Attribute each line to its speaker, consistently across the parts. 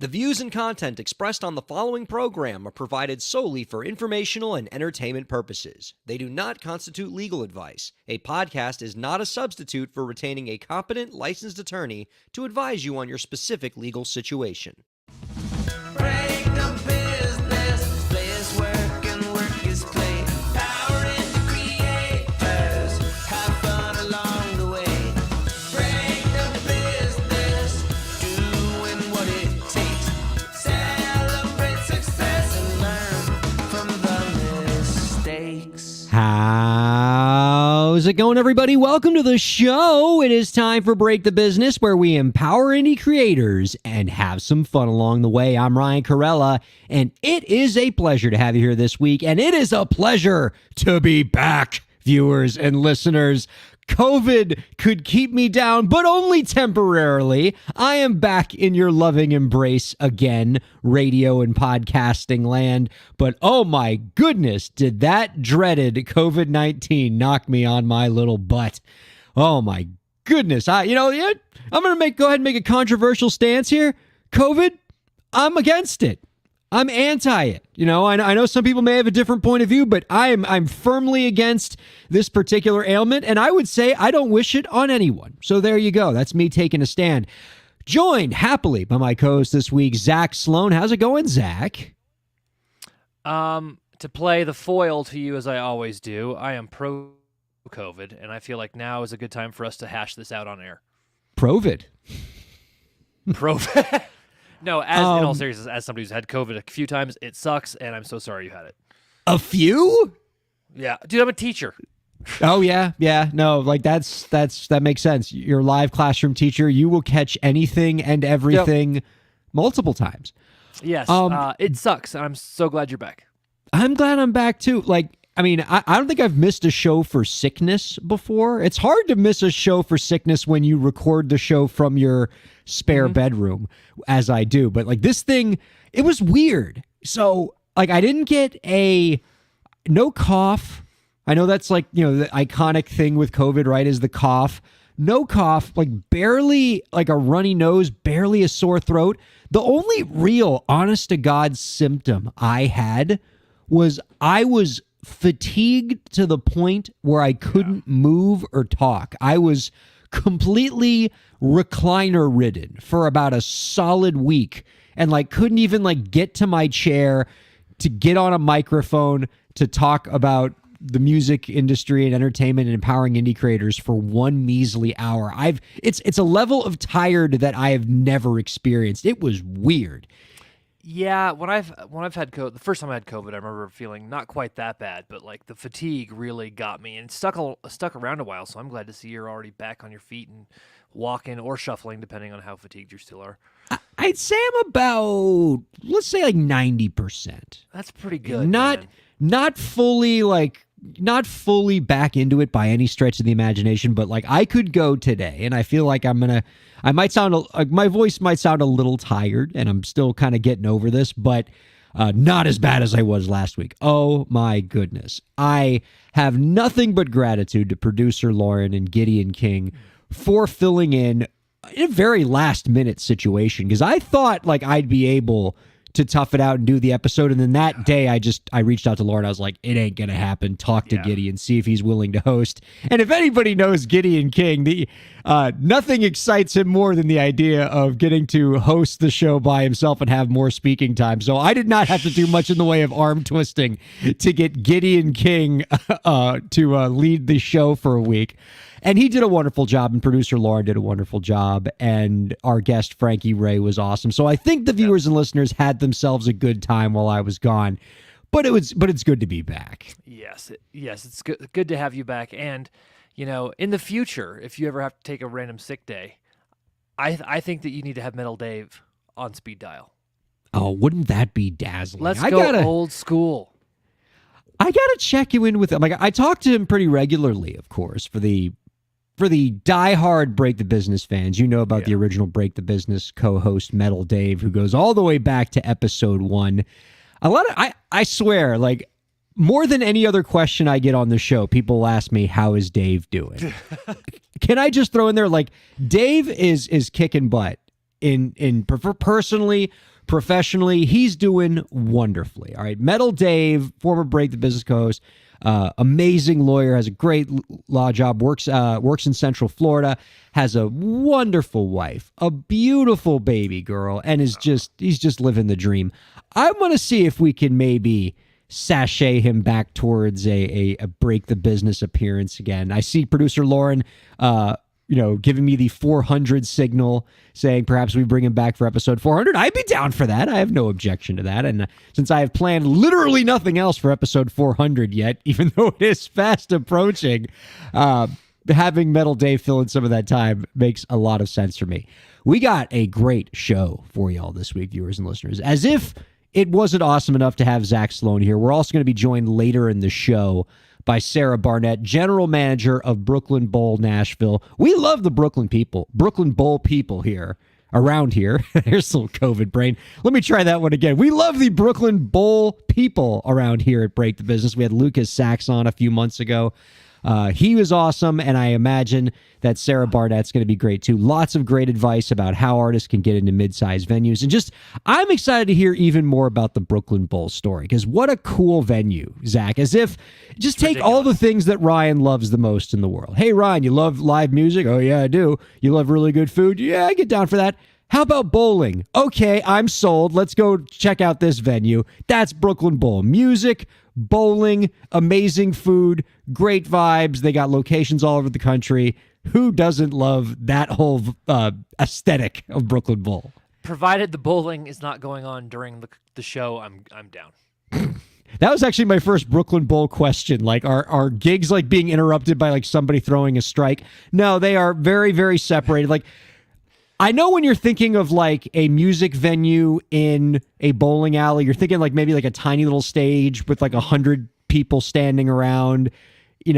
Speaker 1: The views and content expressed on the following program are provided solely for informational and entertainment purposes. They do not constitute legal advice. A podcast is not a substitute for retaining a competent, licensed attorney to advise you on your specific legal situation.
Speaker 2: Break the business, play is work and work is play. Power into creators, have fun along the way. Break the business, doing what it takes. Celebrate success and learn from the mistakes.
Speaker 1: How's it going, everybody? Welcome to the show. It is time for Break the Business, where we empower indie creators and have some fun along the way. I'm Ryan Kairalla, and it is a pleasure to have you here this week, and it is a pleasure to be back, viewers and listeners. COVID could keep me down, but only temporarily. I am back in your loving embrace again, radio and podcasting land. But oh my goodness, did that dreaded COVID-19 knock me on my little butt. Oh my goodness. I'm going to go ahead and make a controversial stance here. COVID, I'm against it. I'm anti it. I know some people may have a different point of view, but I'm firmly against this particular ailment, and I would say I don't wish it on anyone. So there you go. That's me taking a stand. Joined happily by my co-host this week, Zach Sloan. How's it going, Zach?
Speaker 3: To play the foil to you as I always do, I am pro-COVID, and I feel like now is a good time for us to hash this out on air.
Speaker 1: Provid.
Speaker 3: Provid. No, in all seriousness, as somebody who's had COVID a few times, it sucks, and I'm so sorry you had it.
Speaker 1: A few?
Speaker 3: Yeah. Dude, I'm a teacher.
Speaker 1: Oh, yeah. Yeah. No, like that makes sense. You're a live classroom teacher. You will catch anything and everything multiple times.
Speaker 3: Yes. It sucks, and I'm so glad you're back.
Speaker 1: I'm glad I'm back, too. I don't think I've missed a show for sickness before. It's hard to miss a show for sickness when you record the show from your spare bedroom, as I do. But this thing, it was weird. So Like, I didn't get no cough. I know that's like, the iconic thing with COVID, right? Is the cough. No cough, like barely like a runny nose, barely a sore throat. The only real honest to God symptom I had was I was fatigued to the point where I couldn't move or talk. I was completely recliner ridden for about a solid week and like couldn't even like get to my chair to get on a microphone to talk about the music industry and entertainment and empowering indie creators for one measly hour. It's a level of tired that I have never experienced. It was weird.
Speaker 3: Yeah, when I've had COVID, the first time I had COVID, I remember feeling not quite that bad, but like the fatigue really got me and stuck around a while. So I'm glad to see you're already back on your feet and walking or shuffling, depending on how fatigued you still are.
Speaker 1: I'd say I'm about, let's say like 90%.
Speaker 3: That's pretty good.
Speaker 1: Not fully back into it by any stretch of the imagination, but like I could go today, and I feel like my voice might sound a little tired, and I'm still kind of getting over this, but not as bad as I was last week. Oh my goodness. I have nothing but gratitude to producer Lauren and Gideon King for filling in a very last minute situation, because I thought like I'd be able to tough it out and do the episode. And then that day I reached out to Lauren. I was like, it ain't going to happen. Talk to Gideon, see if he's willing to host. And if anybody knows Gideon King, nothing excites him more than the idea of getting to host the show by himself and have more speaking time. So I did not have to do much in the way of arm twisting to get Gideon King to lead the show for a week. And he did a wonderful job, and producer Lauren did a wonderful job, and our guest Frankie Ray was awesome. So I think the viewers and listeners had themselves a good time while I was gone. But it's good to be back.
Speaker 3: Yes, it's good to have you back. And in the future, if you ever have to take a random sick day, I think that you need to have Metal Dave on speed dial.
Speaker 1: Oh, wouldn't that be dazzling?
Speaker 3: Let's go old school.
Speaker 1: I gotta check you in with him. Like, I talk to him pretty regularly, of course, for the diehard Break the Business fans. You know about the original Break the Business co-host Metal Dave, who goes all the way back to episode 1. I swear, like, more than any other question I get on the show, people ask me, how is Dave doing? Can I just throw in there, like, Dave is kicking butt in personally, professionally, he's doing wonderfully. All right. Metal Dave, former Break the Business co-host, amazing lawyer, has a great law job, works in Central Florida, has a wonderful wife, a beautiful baby girl, and he's just living the dream. I want to see if we can maybe sashay him back towards a Break the Business appearance again. I see producer Lauren giving me the 400 signal, saying perhaps we bring him back for episode 400. I'd be down for that. I have no objection to that. And since I have planned literally nothing else for episode 400 yet, even though it is fast approaching, having Metal Dave fill in some of that time makes a lot of sense for me. We got a great show for y'all this week, viewers and listeners. As if it wasn't awesome enough to have Zach Sloan here, we're also going to be joined later in the show by Sarah Barnett, general manager of Brooklyn Bowl Nashville. We love the Brooklyn Bowl people here, around here. Here's some COVID brain. Let me try that one again. We love the Brooklyn Bowl people around here at Break the Business. We had Lucas Sachs on a few months ago. He was awesome, and I imagine that Sarah Barnett's going to be great too. Lots of great advice about how artists can get into mid-sized venues. And I'm excited to hear even more about the Brooklyn Bowl story, because what a cool venue, Zach. As if, just take all the things that Ryan loves the most in the world. Hey, Ryan, you love live music? Oh, yeah, I do. You love really good food? Yeah, I get down for that. How about bowling? Okay, I'm sold. Let's go check out this venue. That's Brooklyn Bowl. Music, bowling, amazing food, great vibes. They got locations all over the country. Who doesn't love that whole aesthetic of Brooklyn Bowl?
Speaker 3: Provided the bowling is not going on during the show, I'm down.
Speaker 1: That was actually my first Brooklyn Bowl question. Like, are gigs like being interrupted by like somebody throwing a strike? No, they are very, very separated. Like, I know when you're thinking of like a music venue in a bowling alley, you're thinking like maybe like a tiny little stage with like 100 people standing around, right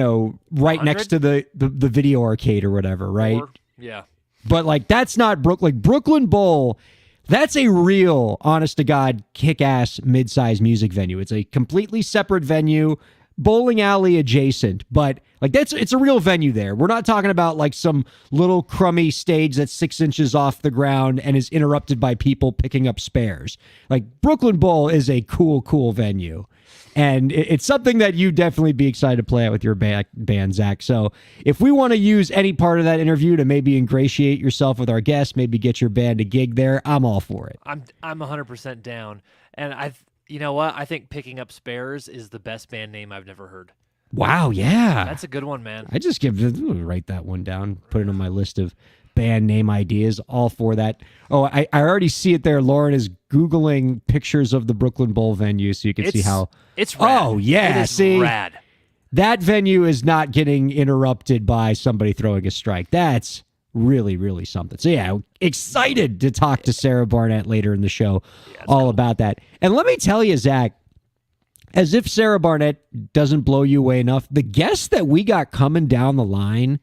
Speaker 3: 100?
Speaker 1: next to the video arcade or whatever, right?
Speaker 3: Yeah.
Speaker 1: But like that's not Brooklyn. Like Brooklyn Bowl, That's a real, honest to God, kick-ass mid-size music venue. It's a completely separate venue, bowling alley adjacent, but like it's a real venue there. We're not talking about like some little crummy stage that's 6 inches off the ground and is interrupted by people picking up spares. Like Brooklyn Bowl is a cool venue. And it's something that you definitely be excited to play out with your band, Zach. So if we want to use any part of that interview to maybe ingratiate yourself with our guests, maybe get your band a gig there, I'm all for it.
Speaker 3: I'm 100% down. And you know what? I think Picking Up Spares is the best band name I've never heard.
Speaker 1: Wow, yeah.
Speaker 3: That's a good one, man.
Speaker 1: Write that one down, put it on my list of band name ideas, all for that. Oh, I already see it there. Lauren is Googling pictures of the Brooklyn Bowl venue so you can see how...
Speaker 3: It's rad.
Speaker 1: Oh, yeah,
Speaker 3: it is
Speaker 1: see?
Speaker 3: Rad.
Speaker 1: That venue is not getting interrupted by somebody throwing a strike. That's really, really something. So yeah, excited to talk to Sarah Barnett later in the show all about that. And let me tell you, Zach, as if Sarah Barnett doesn't blow you away enough, the guests that we got coming down the line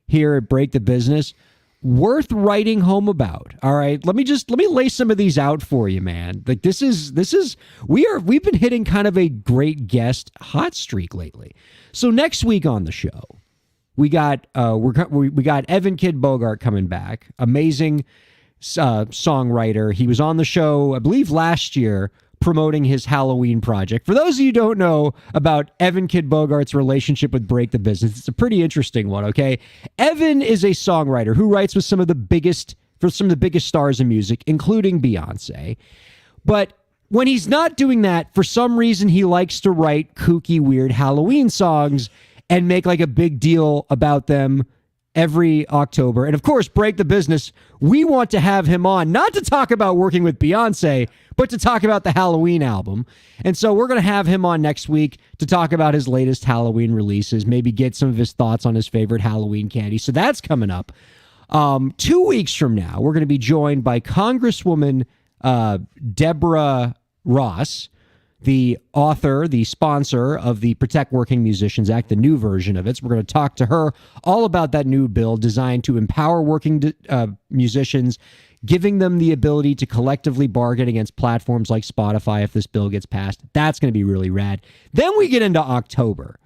Speaker 1: here at Break the Business, worth writing home about. All right, let me lay some of these out for you, man. Like we've been hitting kind of a great guest hot streak lately. So next week on the show, we got Evan Kid Bogart coming back. Amazing songwriter. He was on the show, I believe, last year, promoting his Halloween project. For those of you who don't know about Evan Kid Bogart's relationship with Break the Business, it's a pretty interesting one, okay? Evan is a songwriter who writes with some of the biggest stars in music, including Beyonce. But when he's not doing that, for some reason, he likes to write kooky, weird Halloween songs and make like a big deal about them every October. And of course, Break the Business, we want to have him on, not to talk about working with Beyonce, but to talk about the Halloween album. And so we're going to have him on next week to talk about his latest Halloween releases, maybe get some of his thoughts on his favorite Halloween candy. So that's coming up. 2 weeks from now, we're going to be joined by Congresswoman Deborah Ross, the author, the sponsor of the Protect Working Musicians Act, the new version of it. So we're going to talk to her all about that new bill designed to empower working musicians, giving them the ability to collectively bargain against platforms like Spotify if this bill gets passed. That's going to be really rad. Then we get into October,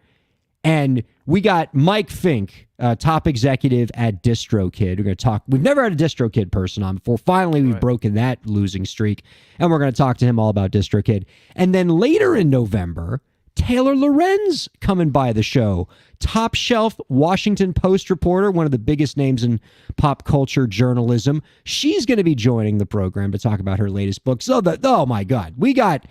Speaker 1: and we got Mike Fink, top executive at DistroKid. We're going to talk. We've never had a DistroKid person on before. Finally, we've broken that losing streak, and we're going to talk to him all about DistroKid. And then later in November, Taylor Lorenz coming by the show. Top shelf Washington Post reporter, one of the biggest names in pop culture journalism. She's going to be joining the program to talk about her latest book. So oh my God, we got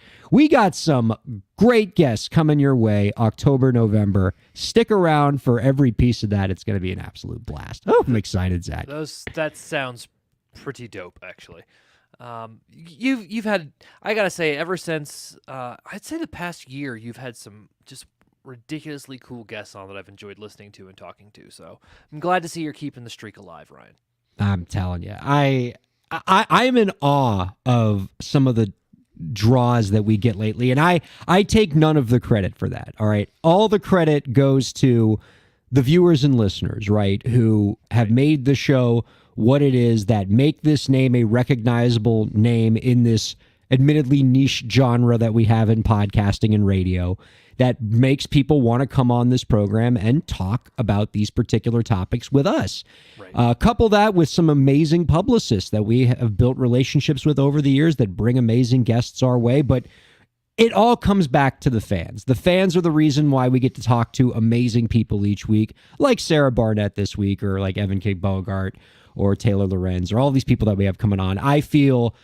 Speaker 1: some great guests coming your way October, November. Stick around for every piece of that. It's going to be an absolute blast. Oh, I'm excited, Zach.
Speaker 3: That sounds pretty dope, actually. You've had, I gotta say, ever since I'd say the past year, you've had some just ridiculously cool guests on that I've enjoyed listening to and talking to. So I'm glad to see you're keeping the streak alive, Ryan.
Speaker 1: I'm telling you, I'm in awe of some of the draws that we get lately, and I take none of the credit for that. All right, all the credit goes to the viewers and listeners, right, who have made the show what it is, that make this name a recognizable name in this admittedly niche genre that we have in podcasting and radio, that makes people want to come on this program and talk about these particular topics with us. Right. Couple that with some amazing publicists that we have built relationships with over the years that bring amazing guests our way. But it all comes back to the fans. The fans are the reason why we get to talk to amazing people each week, like Sarah Barnett this week, or like Evan K. Bogart, or Taylor Lorenz, or all these people that we have coming on. I feel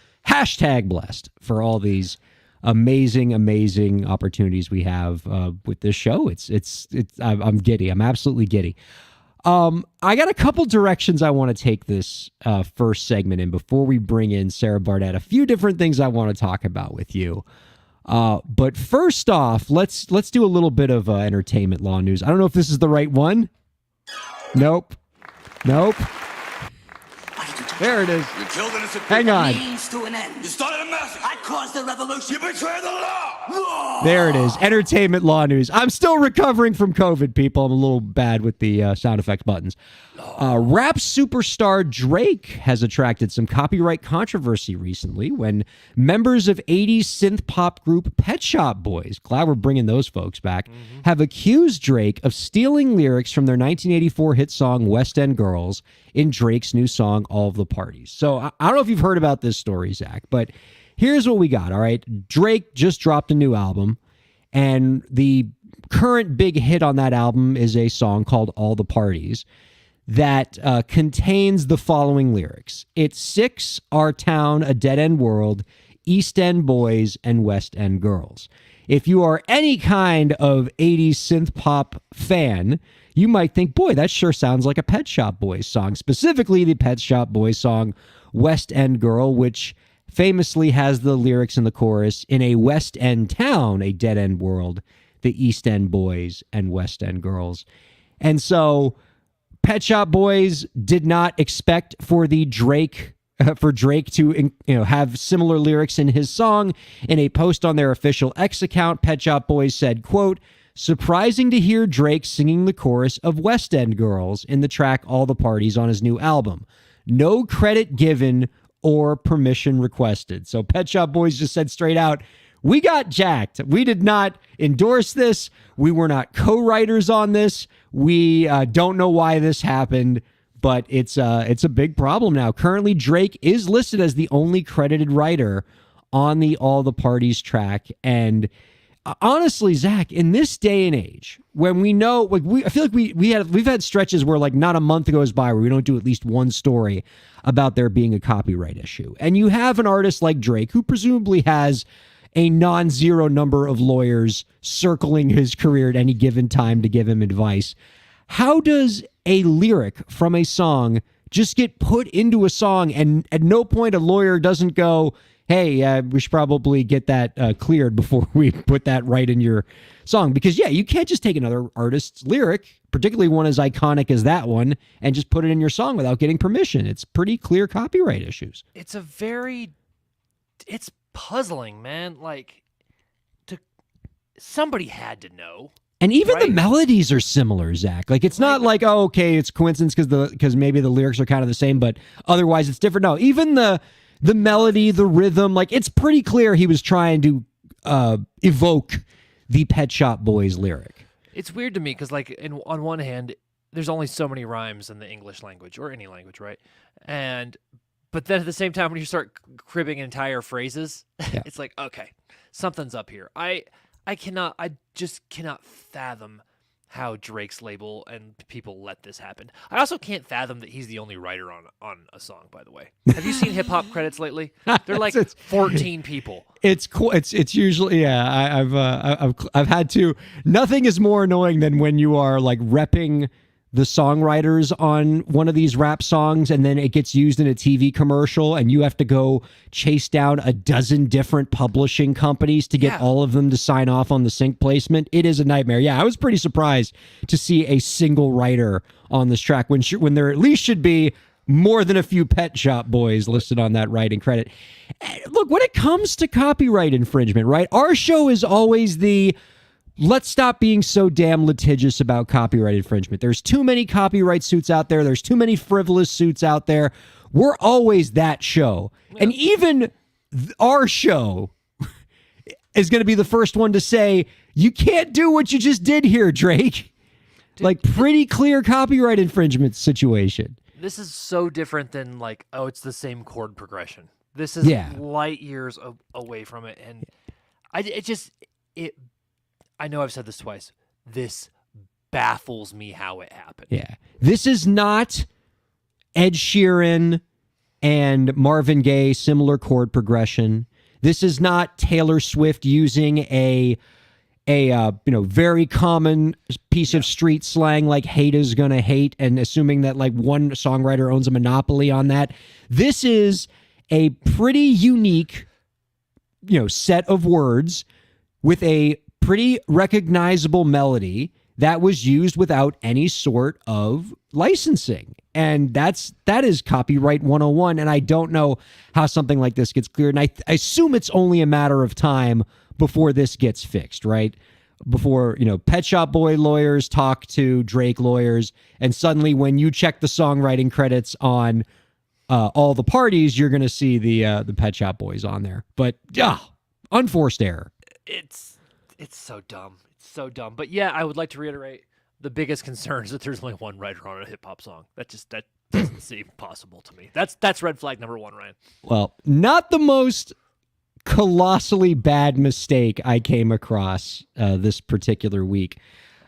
Speaker 1: #blessed for all these amazing opportunities we have with this show. I'm giddy. I'm absolutely giddy. I got a couple directions I want to take this first segment in before we bring in Sarah Barnett. A few different things I want to talk about with you. But first off, let's do a little bit of entertainment law news. I don't know if this is the right one. Nope.
Speaker 4: Why did you
Speaker 1: There it is.
Speaker 4: You killed innocent
Speaker 1: Hang
Speaker 4: people.
Speaker 1: on.
Speaker 5: Means to an end.
Speaker 4: You started a massacre.
Speaker 5: I caused the revolution.
Speaker 4: You betrayed the law.
Speaker 1: There it is. Entertainment law news. I'm still recovering from COVID, people. I'm a little bad with the sound effects buttons. Rap superstar Drake has attracted some copyright controversy recently when members of 80s synth pop group Pet Shop Boys, glad we're bringing those folks back, have accused Drake of stealing lyrics from their 1984 hit song West End Girls in Drake's new song All of the Parties. So I don't know if you've heard about this story, Zach, but here's what we got, all right? Drake just dropped a new album, and the current big hit on that album is a song called All the Parties that contains the following lyrics. It's Six, Our Town, A Dead End World, East End Boys, and West End Girls. If you are any kind of 80s synth pop fan, you might think, boy, that sure sounds like a Pet Shop Boys song, specifically the Pet Shop Boys song West End Girl, which famously has the lyrics in the chorus, in a West End town, a dead end world, the East End Boys and West End Girls. And so Pet Shop Boys did not expect for Drake to have similar lyrics in his song. In a post on their official X account, Pet Shop Boys said, quote, "Surprising to hear Drake singing the chorus of West End Girls in the track All the Parties on his new album. No credit given or permission requested." So Pet Shop Boys just said straight out, we got jacked. We did not endorse this. We were not co-writers on this. We don't know why this happened, but it's a big problem now. Currently, Drake is listed as the only credited writer on the All the Parties track. And honestly, Zach, in this day and age, when we know, like I feel like we've had stretches where like not a month goes by where we don't do at least one story about there being a copyright issue. And you have an artist like Drake who presumably has a non-zero number of lawyers circling his career at any given time to give him advice. How does a lyric from a song just get put into a song and at no point a lawyer doesn't go, hey, we should probably get that cleared before we put that right in your song? Because, yeah, you can't just take another artist's lyric, particularly one as iconic as that one, and just put it in your song without getting permission. It's pretty clear copyright issues.
Speaker 3: It's puzzling, man. Like, somebody had to know.
Speaker 1: And even
Speaker 3: right?
Speaker 1: the melodies are similar, Zach. Like, it's not like, oh, okay, it's coincidence because maybe the lyrics are kind of the same, but otherwise it's different. No, even the melody, the rhythm, like, it's pretty clear he was trying to evoke the Pet Shop Boys lyric.
Speaker 3: It's weird to me because, like, on one hand, there's only so many rhymes in the English language or any language, right? But then at the same time, when you start cribbing entire phrases,
Speaker 1: Yeah.
Speaker 3: it's like, okay, something's up here. I just cannot fathom how Drake's label and people let this happen. I also can't fathom that he's the only writer on a song, by the way. Have you seen hip hop credits lately? They're like 14 people.
Speaker 1: It's cool. It's usually, yeah, I've had to. Nothing is more annoying than when you are like repping the songwriters on one of these rap songs and then it gets used in a TV commercial and you have to go chase down a dozen different publishing companies to get all of them to sign off on the sync placement. It is a nightmare. Yeah, I was pretty surprised to see a single writer on this track when there at least should be more than a few Pet Shop Boys listed on that writing credit. Look, when it comes to copyright infringement, right, our show is always let's stop being so damn litigious about copyright infringement. There's too many copyright suits out there. There's too many frivolous suits out there. We're always that show. Yeah. And even our show is going to be the first one to say, you can't do what you just did here, Drake. Like, pretty clear copyright infringement situation.
Speaker 3: This is so different than like, oh, it's the same chord progression. This is light years away from it. And I know I've said this twice. This baffles me how it happened.
Speaker 1: Yeah. This is not Ed Sheeran and Marvin Gaye, similar chord progression. This is not Taylor Swift using a very common piece of street slang like hate is gonna hate and assuming that like one songwriter owns a monopoly on that. This is a pretty unique, set of words with a pretty recognizable melody that was used without any sort of licensing. And that is copyright 101. And I don't know how something like this gets cleared. And I assume it's only a matter of time before this gets fixed, right? Before, Pet Shop Boy lawyers talk to Drake lawyers. And suddenly when you check the songwriting credits on all the parties, you're going to see the Pet Shop Boys on there. But unforced error.
Speaker 3: It's so dumb. It's so dumb. But yeah, I would like to reiterate the biggest concern is that there's only one writer on a hip hop song. That doesn't seem possible to me. That's red flag number one, Ryan.
Speaker 1: Well, not the most colossally bad mistake I came across this particular week.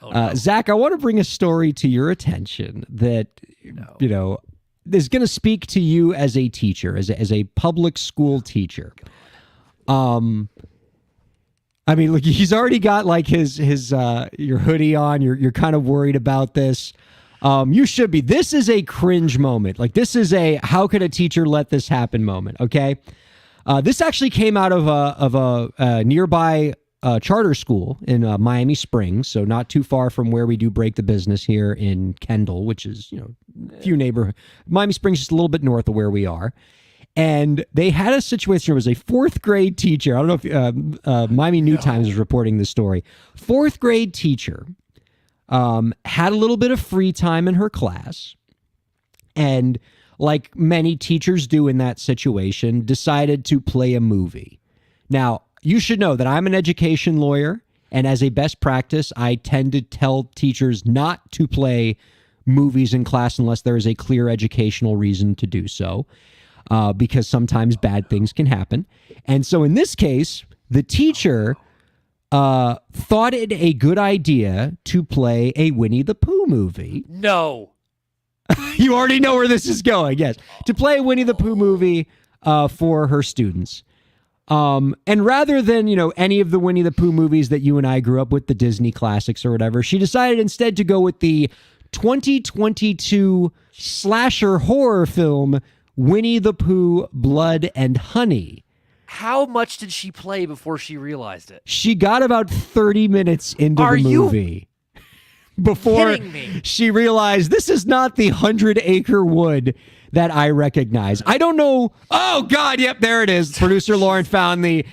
Speaker 3: Oh, no.
Speaker 1: Zach, I want to bring a story to your attention that, is going to speak to you as a teacher, as a public school teacher. I mean, look, he's already got like his your hoodie on. You're kind of worried about this. You should be. This is a cringe moment. Like, this is a how could a teacher let this happen moment. Okay. This actually came out of a nearby charter school in Miami Springs, so not too far from where we do Break the Business here in Kendall, which is a few neighborhood. Miami Springs just a little bit north of where we are. And they had a situation. It was a fourth grade teacher. I don't know if Miami New Times is reporting this story. Fourth grade teacher had a little bit of free time in her class, and like many teachers do in that situation, decided to play a movie. Now, you should know that I'm an education lawyer, and as a best practice, I tend to tell teachers not to play movies in class unless there is a clear educational reason to do so. Because sometimes bad things can happen. And so in this case, the teacher thought it a good idea to play a Winnie the Pooh movie.
Speaker 3: No.
Speaker 1: You already know where this is going, yes. To play a Winnie the Pooh movie for her students. And rather than, any of the Winnie the Pooh movies that you and I grew up with, the Disney classics or whatever, she decided instead to go with the 2022 slasher horror film Winnie the Pooh, Blood and Honey.
Speaker 3: How much did she play before she realized it?
Speaker 1: She got about 30 minutes into
Speaker 3: Are
Speaker 1: the movie before
Speaker 3: kidding me?
Speaker 1: She realized this is not the 100-acre wood that I recognize. I don't know. Oh God, yep, there it is. Producer Lauren found the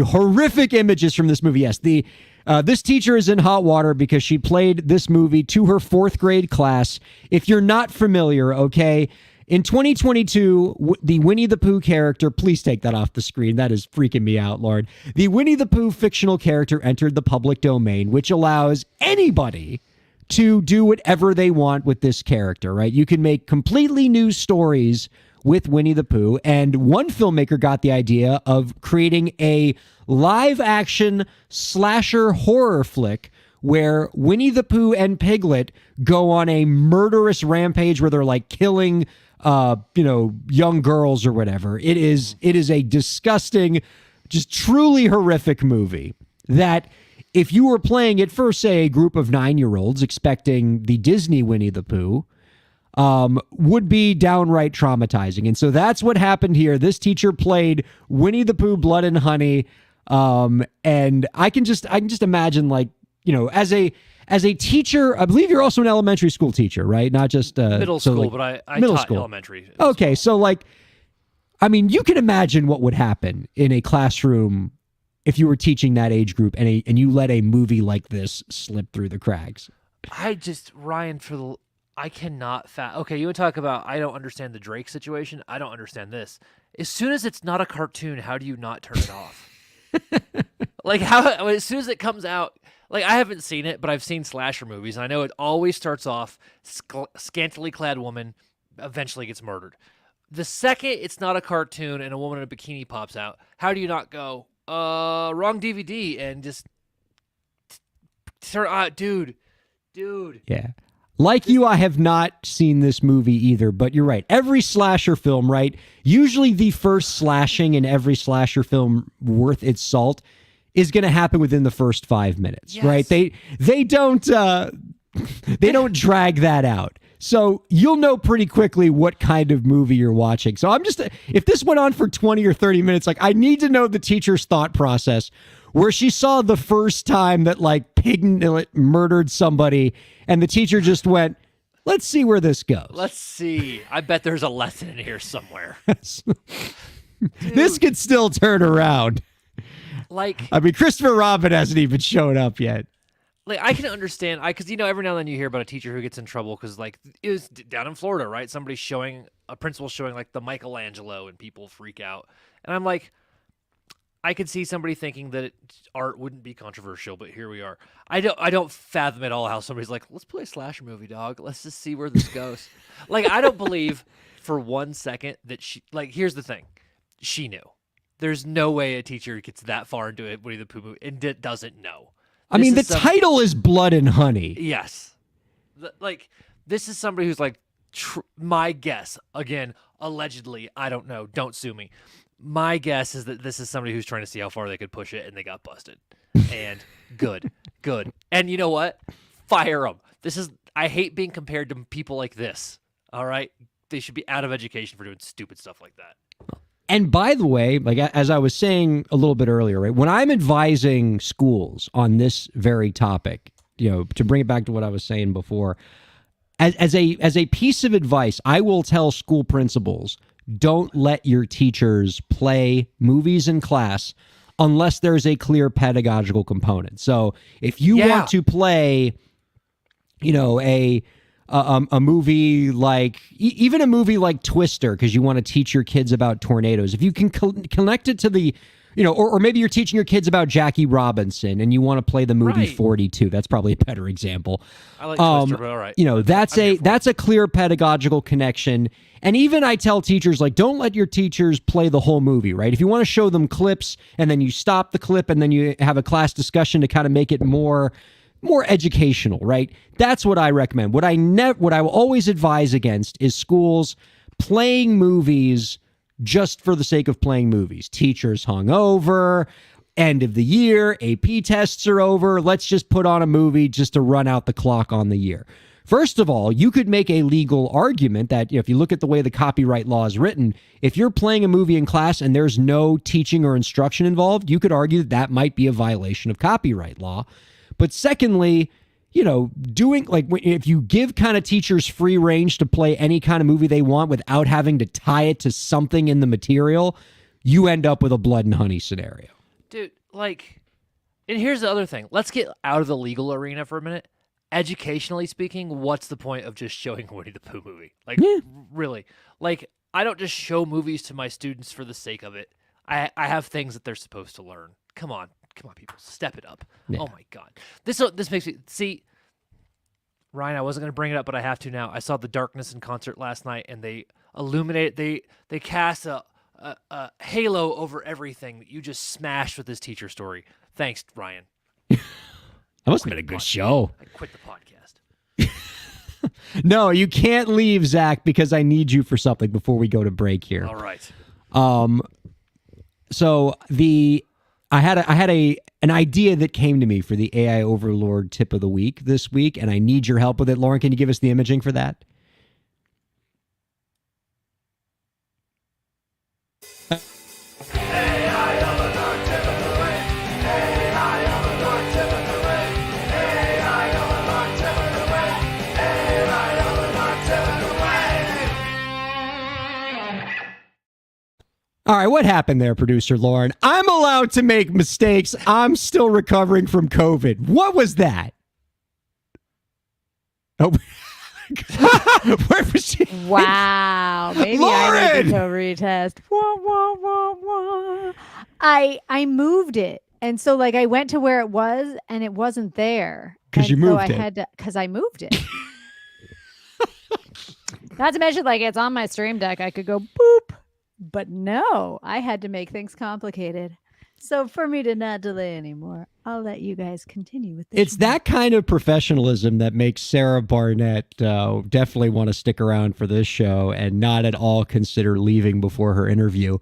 Speaker 1: horrific images from this movie. Yes, this teacher is in hot water because she played this movie to her fourth grade class. If you're not familiar, okay. In 2022, the Winnie the Pooh character, please take that off the screen. That is freaking me out, Lord. The Winnie the Pooh fictional character entered the public domain, which allows anybody to do whatever they want with this character, right? You can make completely new stories with Winnie the Pooh. And one filmmaker got the idea of creating a live action slasher horror flick where Winnie the Pooh and Piglet go on a murderous rampage where they're like killing young girls or whatever. It is a disgusting, just truly horrific movie that if you were playing it for, say, a group of 9-year-olds expecting the Disney Winnie the Pooh, would be downright traumatizing. And so that's what happened here. This teacher played Winnie the Pooh, Blood and Honey. And I can just imagine, like, as a teacher, I believe you're also an elementary school teacher, right? Not just
Speaker 3: Middle school,
Speaker 1: like,
Speaker 3: but I
Speaker 1: middle
Speaker 3: taught
Speaker 1: school.
Speaker 3: elementary.
Speaker 1: Okay, so like, I mean, you can imagine what would happen in a classroom if you were teaching that age group and you let a movie like this slip through the cracks.
Speaker 3: Ryan, I cannot okay, you would talk about I don't understand the Drake situation. I don't understand this. As soon as it's not a cartoon, how do you not turn it off? Like, how as soon as it comes out, like, I haven't seen it, but I've seen slasher movies, and I know it always starts off scantily clad woman eventually gets murdered. The second it's not a cartoon and a woman in a bikini pops out, how do you not go, wrong DVD, and just turn, dude.
Speaker 1: Yeah. Like you, I have not seen this movie either, but you're right. Every slasher film, right? Usually the first slashing in every slasher film worth its salt is going to happen within the first 5 minutes,
Speaker 3: yes.
Speaker 1: right? They don't drag that out. So you'll know pretty quickly what kind of movie you're watching. So if this went on for 20 or 30 minutes, like, I need to know the teacher's thought process where she saw the first time that like Piglet murdered somebody and the teacher just went, let's see where this goes.
Speaker 3: Let's see. I bet there's a lesson in here somewhere.
Speaker 1: This could still turn around.
Speaker 3: Like,
Speaker 1: I mean, Christopher Robin hasn't even shown up yet.
Speaker 3: like I can understand, because every now and then you hear about a teacher who gets in trouble because like it was down in Florida, right? Somebody's showing a principal showing like the Michelangelo and people freak out, and I'm like, I could see somebody thinking that art wouldn't be controversial, but here we are. I don't fathom at all how somebody's like, let's play a slasher movie, dog. Let's just see where this goes. Like, I don't believe for 1 second that she, like, here's the thing. She knew. There's no way a teacher gets that far into it Winnie the Pooh movie and doesn't know.
Speaker 1: I mean, the title is Blood and Honey.
Speaker 3: Yes. This is somebody who's like, my guess, again, allegedly, I don't know, don't sue me. My guess is that this is somebody who's trying to see how far they could push it, and they got busted. And good. And you know what? Fire them. I hate being compared to people like this. All right? They should be out of education for doing stupid stuff like that.
Speaker 1: And by the way, like as I was saying a little bit earlier, right, when I'm advising schools on this very topic, to bring it back to what I was saying before, as a piece of advice, I will tell school principals, don't let your teachers play movies in class unless there's a clear pedagogical component. So if you want to play, a movie like even a movie like Twister, because you want to teach your kids about tornadoes, if you can connect it to the, or maybe you're teaching your kids about Jackie Robinson and you want to play the movie 42. That's probably a better example.
Speaker 3: I like Twister, but all right.
Speaker 1: That's a clear pedagogical connection. And even I tell teachers, like, don't let your teachers play the whole movie, right? If you want to show them clips and then you stop the clip and then you have a class discussion to kind of make it more educational, right? That's what I recommend. What I will always advise against is schools playing movies just for the sake of playing movies. Teachers hungover, end of the year, AP tests are over. Let's just put on a movie just to run out the clock on the year. First of all, you could make a legal argument that if you look at the way the copyright law is written, if you're playing a movie in class and there's no teaching or instruction involved, you could argue that might be a violation of copyright law. But secondly, doing like if you give kind of teachers free range to play any kind of movie they want without having to tie it to something in the material, you end up with a Blood and Honey scenario.
Speaker 3: Dude, like, and here's the other thing. Let's get out of the legal arena for a minute. Educationally speaking, what's the point of just showing a Winnie the Pooh movie? Like, really? Like, I don't just show movies to my students for the sake of it. I have things that they're supposed to learn. Come on, people, step it up. Yeah. Oh my God, this makes me see. Ryan, I wasn't going to bring it up, but I have to now. I saw The Darkness in concert last night, and they illuminate. They cast a halo over everything that you just smashed with this teacher story. Thanks, Ryan.
Speaker 1: That must have been a good show.
Speaker 3: I quit the podcast.
Speaker 1: No, you can't leave, Zach, because I need you for something before we go to break here.
Speaker 3: All right.
Speaker 1: So I had an idea that came to me for the AI Overlord tip of the week this week, and I need your help with it. Lauren, can you give us the imaging for that? All right, what happened there, producer Lauren? I'm allowed to make mistakes. I'm still recovering from COVID. What was that? Oh, where was she?
Speaker 5: Wow, maybe
Speaker 1: Lauren!
Speaker 5: I need to retest. Wah, wah, wah, wah. I moved it, and so like I went to where it was, and it wasn't there.
Speaker 1: Because you moved it.
Speaker 5: Because I moved it. Not to mention, like it's on my stream deck. I could go boop. But no, I had to make things complicated. So for me to not delay anymore, I'll let you guys continue with this.
Speaker 1: It's that kind of professionalism that makes Sarah Barnett definitely want to stick around for this show and not at all consider leaving before her interview.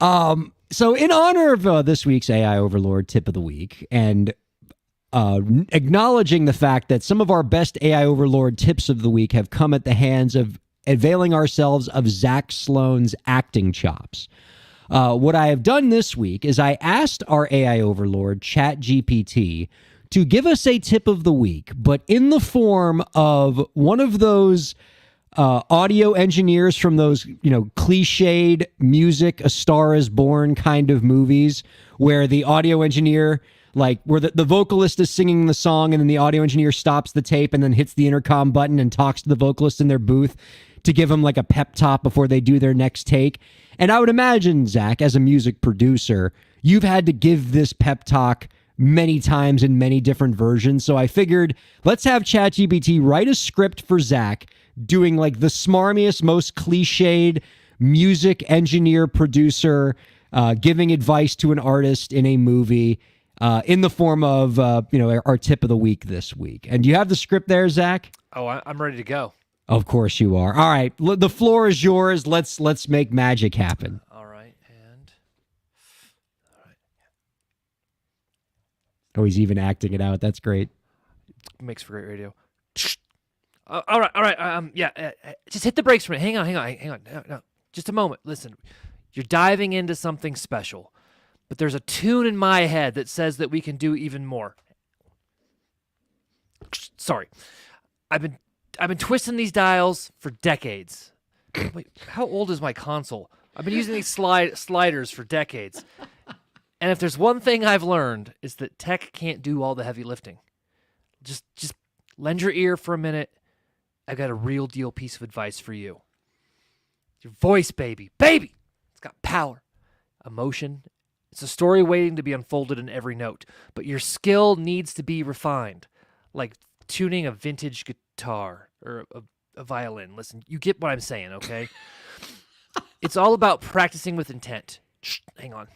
Speaker 1: So in honor of this week's AI Overlord tip of the week and acknowledging the fact that some of our best AI Overlord tips of the week have come at the hands of availing ourselves of Zach Sloan's acting chops. What I have done this week is I asked our AI overlord, ChatGPT, to give us a tip of the week, but in the form of one of those audio engineers from those, cliched music, A Star is Born kind of movies where the audio engineer, like where the vocalist is singing the song and then the audio engineer stops the tape and then hits the intercom button and talks to the vocalist in their booth to give them like a pep talk before they do their next take. And I would imagine, Zach, as a music producer, you've had to give this pep talk many times in many different versions. So I figured let's have ChatGPT write a script for Zach doing like the smarmiest, most cliched music engineer producer giving advice to an artist in a movie in the form of our tip of the week this week. And do you have the script there, Zach?
Speaker 3: Oh, I'm ready to go.
Speaker 1: Of course you are. All right, the floor is yours. Let's make magic happen.
Speaker 3: All right, and
Speaker 1: Oh, he's even acting it out. That's great.
Speaker 3: makes for great radio. All right. Just hit the brakes for me. Hang on. No, just a moment. Listen, you're diving into something special, but there's a tune in my head that says that we can do even more. Sorry, I've been twisting these dials for decades. Wait, how old is my console? I've been using these sliders for decades. And if there's one thing I've learned, is that tech can't do all the heavy lifting. Just lend your ear for a minute. I've got a real deal piece of advice for you. Your voice, baby. Baby! It's got power, emotion. It's a story waiting to be unfolded in every note. But your skill needs to be refined, like tuning a vintage guitar or a violin. Listen, you get what I'm saying, okay? It's all about practicing with intent. Shh, hang on.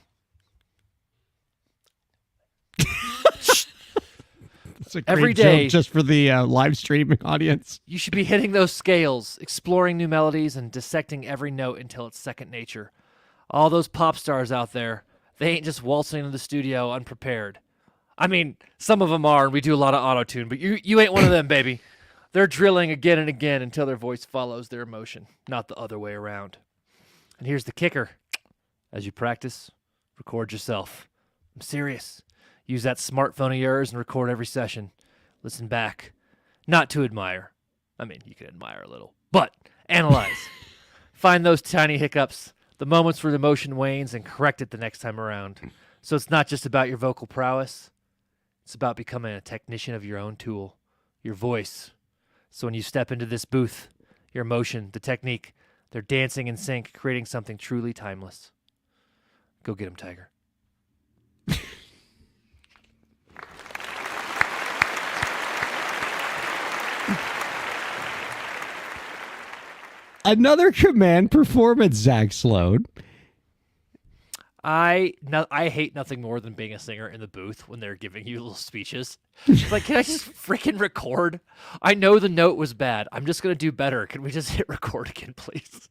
Speaker 1: It's a
Speaker 3: Every
Speaker 1: great
Speaker 3: day-
Speaker 1: joke just for the live streaming audience.
Speaker 3: You should be hitting those scales, exploring new melodies, and dissecting every note until it's second nature. All those pop stars out there, they ain't just waltzing into the studio unprepared. I mean, some of them are, and we do a lot of auto-tune, but you ain't one of them, baby. They're drilling again and again until their voice follows their emotion, not the other way around. And here's the kicker. As you practice, record yourself. I'm serious. Use that smartphone of yours and record every session. Listen back. Not to admire. I mean, you can admire a little, but analyze. Find those tiny hiccups, the moments where the emotion wanes, and correct it the next time around. So it's not just about your vocal prowess. It's about becoming a technician of your own tool, your voice. So when you step into this booth, your emotion, the technique, they're dancing in sync, creating something truly timeless. Go get him, Tiger.
Speaker 1: Another command performance, Zach Sloan.
Speaker 3: I hate nothing more than being a singer in the booth when they're giving you little speeches. It's like, can I just freaking record? I know the note was bad. I'm just going to do better. Can we just hit record again, please?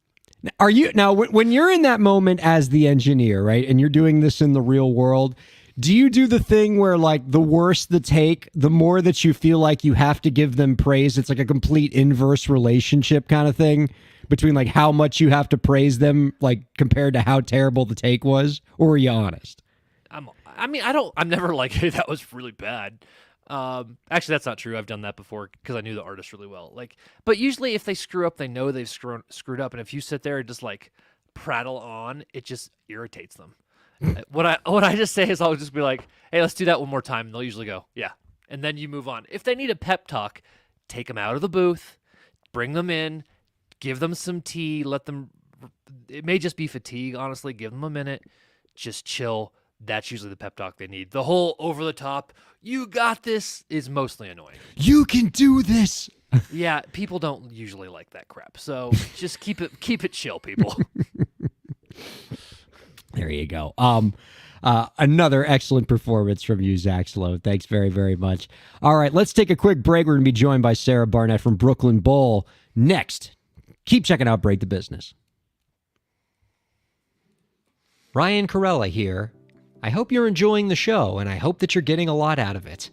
Speaker 1: Are you now when you're in that moment as the engineer, right? And you're doing this in the real world, do you do the thing where like the worse the take, the more that you feel like you have to give them praise? It's like a complete inverse relationship kind of thing between like how much you have to praise them like compared to how terrible the take was, or are you honest?
Speaker 3: I'm never like, hey, that was really bad. Actually, that's not true. I've done that before because I knew the artist really well. But usually if they screw up, they know they've screwed up. And if you sit there and just like prattle on, it just irritates them. What I just say is I'll just be like, hey, let's do that one more time. And they'll usually go, yeah. And then you move on. If they need a pep talk, take them out of the booth, bring them in, give them some tea, it may just be fatigue, honestly. Give them a minute, just chill. That's usually the pep talk they need. The whole over the top, you got this, is mostly annoying.
Speaker 1: You can do this.
Speaker 3: Yeah, people don't usually like that crap. So just keep it chill, people.
Speaker 1: There you go. Another excellent performance from you, Zach Sloan. Thanks very, very much. All right, let's take a quick break. We're going to be joined by Sarah Barnett from Brooklyn Bowl next. Keep checking out Break the Business. Ryan Kairalla here. I hope you're enjoying the show, and I hope that you're getting a lot out of it.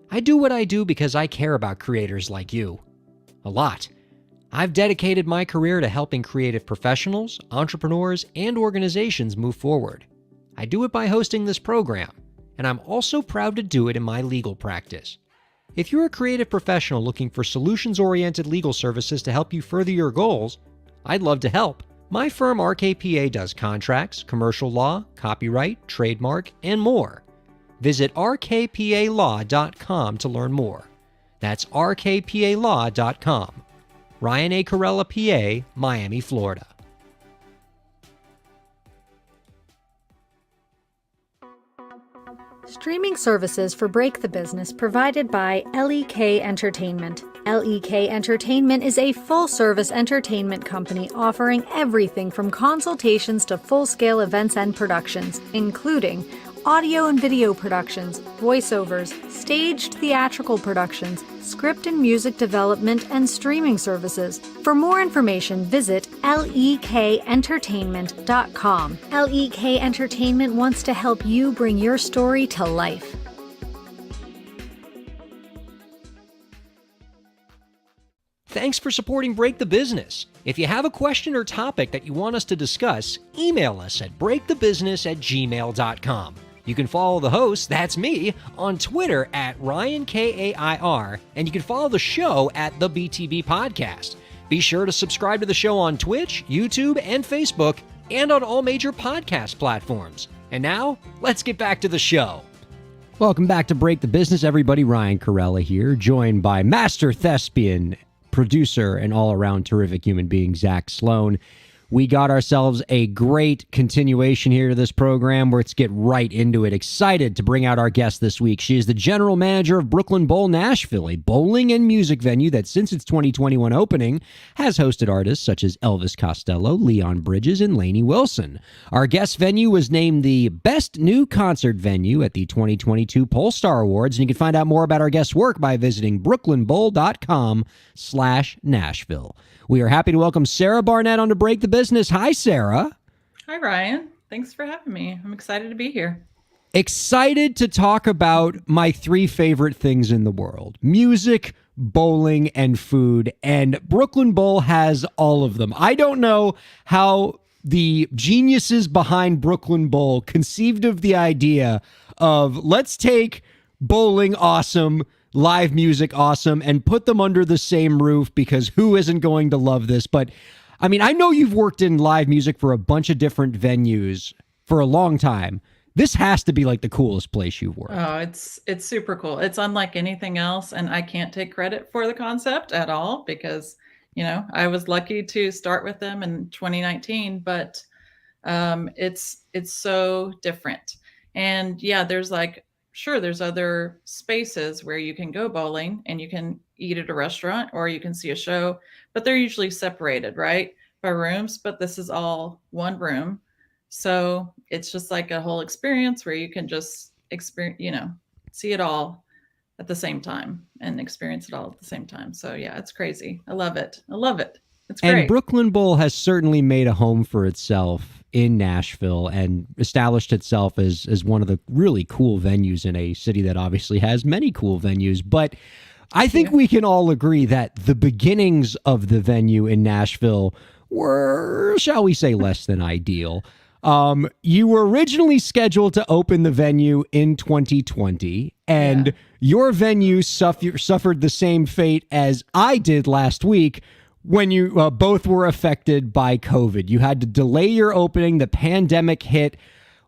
Speaker 1: I do what I do because I care about creators like you. A lot. I've dedicated my career to helping creative professionals, entrepreneurs, and organizations move forward. I do it by hosting this program, and I'm also proud to do it in my legal practice. If you're a creative professional looking for solutions-oriented legal services to help you further your goals, I'd love to help. My firm RKPA does contracts, commercial law, copyright, trademark, and more. Visit rkpalaw.com to learn more. That's rkpalaw.com. Ryan A. Kairalla, PA, Miami, Florida.
Speaker 5: Streaming services for Break the Business provided by LEK Entertainment. LEK Entertainment is a full-service entertainment company offering everything from consultations to full-scale events and productions, including audio and video productions, voiceovers, staged theatrical productions, script and music development, and streaming services. For more information, visit lekentertainment.com. LEK Entertainment wants to help you bring your story to life.
Speaker 1: Thanks for supporting Break the Business. If you have a question or topic that you want us to discuss, email us at breakthebusiness@gmail.com. You can follow the host, that's me, on Twitter at Ryan Kair, and you can follow the show at the BTB Podcast. Be sure to subscribe to the show on Twitch, YouTube, and Facebook, and on all major podcast platforms. And now, let's get back to the show. Welcome back to Break the Business, everybody. Ryan Kairalla here, joined by Master Thespian, producer, and all-around terrific human being, Zach Sloan. We got ourselves a great continuation here to this program. Let's get right into it. Excited to bring out our guest this week. She is the general manager of Brooklyn Bowl Nashville, a bowling and music venue that since its 2021 opening has hosted artists such as Elvis Costello, Leon Bridges, and Lainey Wilson. Our guest venue was named the Best New Concert Venue at the 2022 Pollstar Awards, and you can find out more about our guest's work by visiting brooklynbowl.com/Nashville. We are happy to welcome Sarah Barnett on to Break the Business. Hi, Sarah.
Speaker 6: Hi, Ryan. Thanks for having me. I'm excited to be here.
Speaker 1: Excited to talk about my three favorite things in the world: music, bowling, and food. And Brooklyn Bowl has all of them. I don't know how the geniuses behind Brooklyn Bowl conceived of the idea of let's take bowling awesome, live music awesome, and put them under the same roof, because who isn't going to love this? But I mean, I know you've worked in live music for a bunch of different venues for a long time. This has to be like the coolest place you've worked.
Speaker 6: Oh, it's super cool. It's unlike anything else, and I can't take credit for the concept at all because, you know, I was lucky to start with them in 2019, but it's so different. And yeah, there's other spaces where you can go bowling and you can eat at a restaurant or you can see a show, but they're usually separated, right, by rooms. But this is all one room. So it's just like a whole experience where you can just see it all at the same time and experience it all at the same time. So yeah, it's crazy. I love it. It's great.
Speaker 1: And Brooklyn Bowl has certainly made a home for itself in Nashville and established itself as one of the really cool venues in a city that obviously has many cool venues. But I think we can all agree that the beginnings of the venue in Nashville were, shall we say, less than ideal. You were originally scheduled to open the venue in 2020, and your venue suffered the same fate as I did last week, when you both were affected by COVID. You had to delay your opening. The pandemic hit.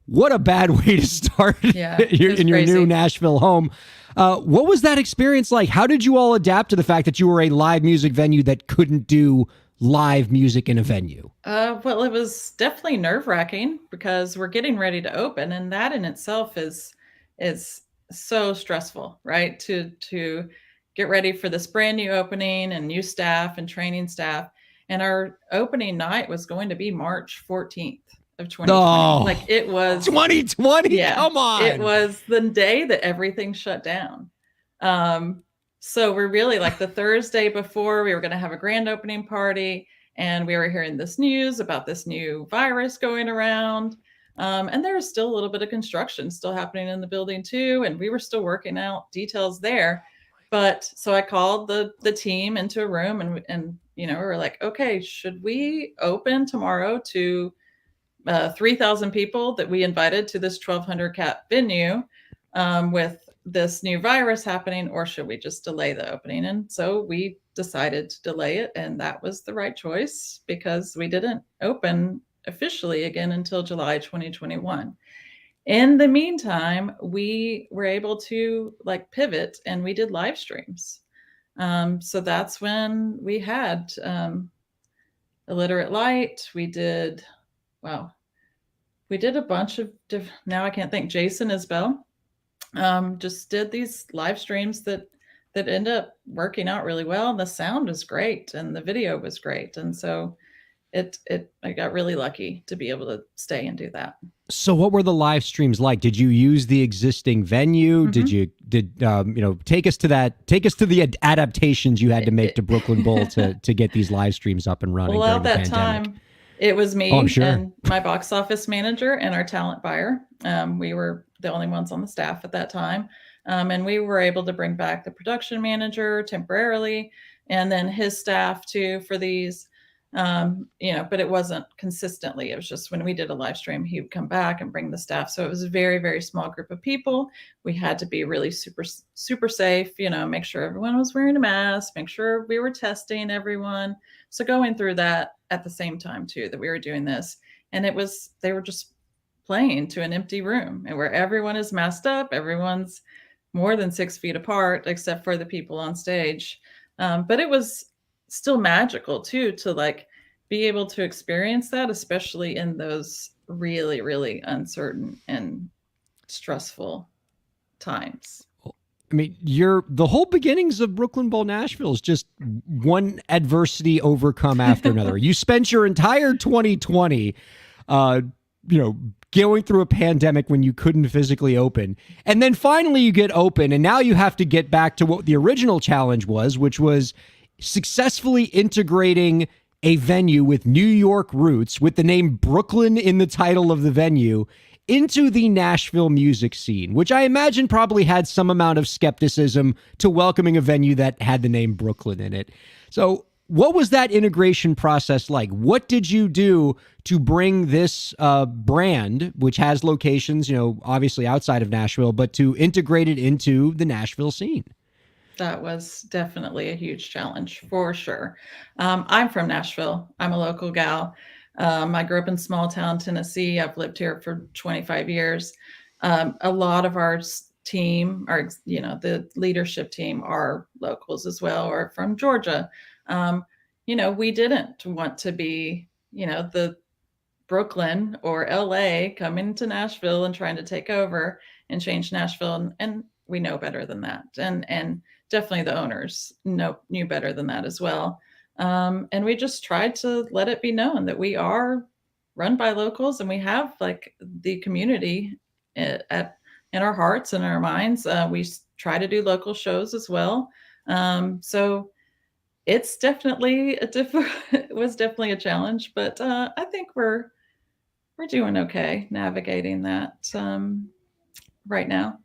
Speaker 1: What a bad way to start in your new Nashville home. What was that experience like? How did you all adapt to the fact that you were a live music venue that couldn't do live music in a venue?
Speaker 6: Well, it was definitely nerve-wracking because we're getting ready to open, and that in itself is so stressful, right? To get ready for this brand new opening and new staff and training staff. And our opening night was going to be March 14th of 2020.
Speaker 1: Oh,
Speaker 6: like it was
Speaker 1: 2020.
Speaker 6: Yeah,
Speaker 1: come on.
Speaker 6: It was the day that everything shut down. So we're really like the Thursday before we were going to have a grand opening party, and we were hearing this news about this new virus going around. And there was still a little bit of construction still happening in the building too. And we were still working out details there. But so I called the team into a room and we were like, okay, should we open tomorrow to 3,000 people that we invited to this 1,200 cap venue with this new virus happening, or should we just delay the opening? And so we decided to delay it, and that was the right choice because we didn't open officially again until July 2021. In the meantime, we were able to pivot, and we did live streams. So that's when we had Illiterate Light. We did a bunch of now I can't think. Jason Isbell just did these live streams that end up working out really well. And the sound was great, and the video was great, and so I got really lucky to be able to stay and do that.
Speaker 1: So what were the live streams like? Did you use the existing venue?
Speaker 6: Mm-hmm.
Speaker 1: Take us to the adaptations you had to make to Brooklyn Bowl to get these live streams up and running
Speaker 6: Well,
Speaker 1: during the
Speaker 6: at that
Speaker 1: pandemic?
Speaker 6: time, it was me
Speaker 1: I'm sure.
Speaker 6: and my box office manager and our talent buyer. We were the only ones on the staff at that time. And we were able to bring back the production manager temporarily, and then his staff too for these. But it wasn't consistently. It was just when we did a live stream, he would come back and bring the staff. So it was a very, very small group of people. We had to be really super, super safe, make sure everyone was wearing a mask, make sure we were testing everyone. So going through that at the same time too, that we were doing this, and they were just playing to an empty room, and where everyone is masked up, everyone's more than 6 feet apart, except for the people on stage. But it was still magical too, to be able to experience that, especially in those really, really uncertain and stressful times.
Speaker 1: I mean, the whole beginnings of Brooklyn Bowl Nashville is just one adversity overcome after another. You spent your entire 2020, going through a pandemic when you couldn't physically open. And then finally you get open, and now you have to get back to what the original challenge was, which was successfully integrating a venue with New York roots, with the name Brooklyn in the title of the venue, into the Nashville music scene, which I imagine probably had some amount of skepticism to welcoming a venue that had the name Brooklyn in it. So what was that integration process like? What did you do to bring this brand, which has locations, obviously outside of Nashville, but to integrate it into the Nashville scene?
Speaker 6: That was definitely a huge challenge for sure. I'm from Nashville. I'm a local gal. I grew up in small town Tennessee. I've lived here for 25 years. A lot of our team, the leadership team, are locals as well, or from Georgia. We didn't want to be, the Brooklyn or LA coming to Nashville and trying to take over and change Nashville. And we know better than that. And definitely the owners knew better than that as well. And we just tried to let it be known that we are run by locals, and we have the community in our hearts and our minds. We try to do local shows as well. So it's definitely it was definitely a challenge, but I think we're doing okay navigating that right now.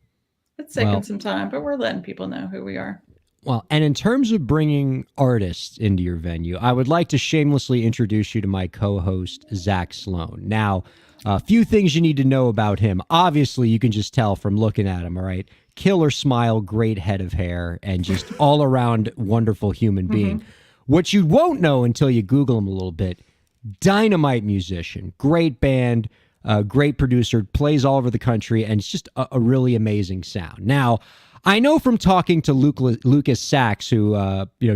Speaker 6: It's taken some time, but we're letting people know who we are.
Speaker 1: Well, and in terms of bringing artists into your venue, I would like to shamelessly introduce you to my co-host, Zach Sloan. Now, a few things you need to know about him. Obviously, you can just tell from looking at him, all right? Killer smile, great head of hair, and just all around wonderful human being. Mm-hmm. What you won't know until you Google him a little bit, dynamite musician, great band, great producer, plays all over the country, and it's just a really amazing sound. Now, I know from talking to Lucas Sachs, who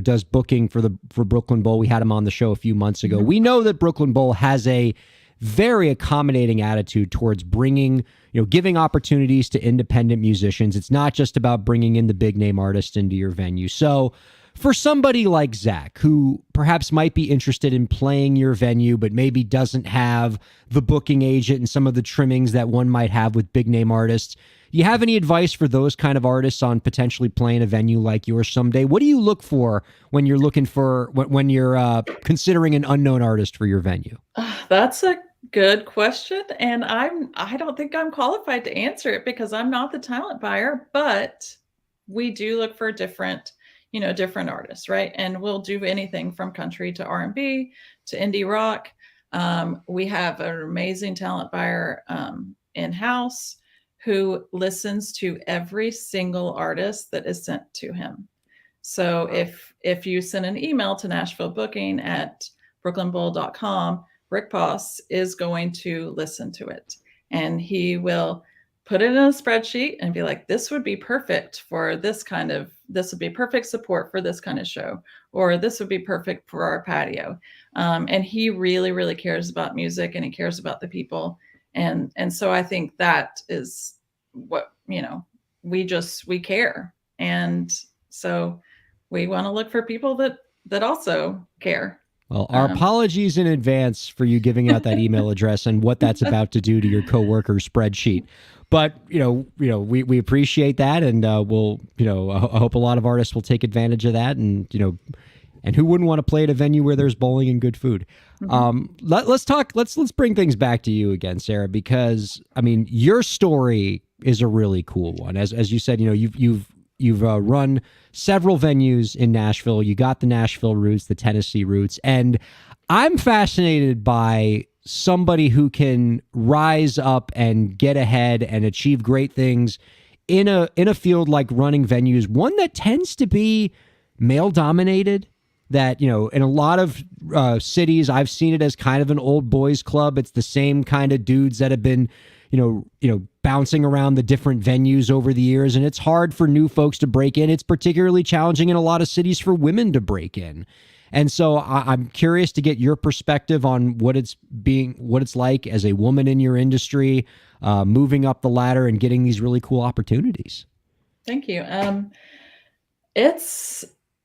Speaker 1: does booking for Brooklyn Bowl. We had him on the show a few months ago. Mm-hmm. We know that Brooklyn Bowl has a very accommodating attitude towards giving opportunities to independent musicians. It's not just about bringing in the big name artists into your venue. So for somebody like Zach, who perhaps might be interested in playing your venue, but maybe doesn't have the booking agent and some of the trimmings that one might have with big name artists, do you have any advice for those kind of artists on potentially playing a venue like yours someday? What do you look for when you're when you're considering an unknown artist for your venue?
Speaker 6: That's a good question, and I don't think I'm qualified to answer it because I'm not the talent buyer, but we do look for different, different artists, right? And we'll do anything from country to R&B to indie rock. We have an amazing talent buyer in-house who listens to every single artist that is sent to him. So if you send an email to Nashville Booking at brooklynbowl.com, Rick Poss is going to listen to it, and he will put it in a spreadsheet and be like, this would be perfect for this would be perfect support for this kind of show, or this would be perfect for our patio. And he really, really cares about music, and he cares about the people. And so I think that is what, we care. And so we want to look for people that also care.
Speaker 1: Well, our apologies in advance for you giving out that email address and what that's about to do to your coworker's spreadsheet. But we appreciate that, and we'll I hope a lot of artists will take advantage of that, and and who wouldn't want to play at a venue where there's bowling and good food? Let's bring things back to you again, Sarah, because your story is a really cool one. As you said, you've run several venues in Nashville. You got the Nashville roots, the Tennessee roots, and I'm fascinated by somebody who can rise up and get ahead and achieve great things in a field like running venues, one that tends to be male dominated. That, in a lot of cities, I've seen it as kind of an old boys club. It's the same kind of dudes that have been bouncing around the different venues over the years, and it's hard for new folks to break in. It's particularly challenging in a lot of cities for women to break in. And so I'm curious to get your perspective on what it's like as a woman in your industry, moving up the ladder and getting these really cool opportunities.
Speaker 6: Thank you.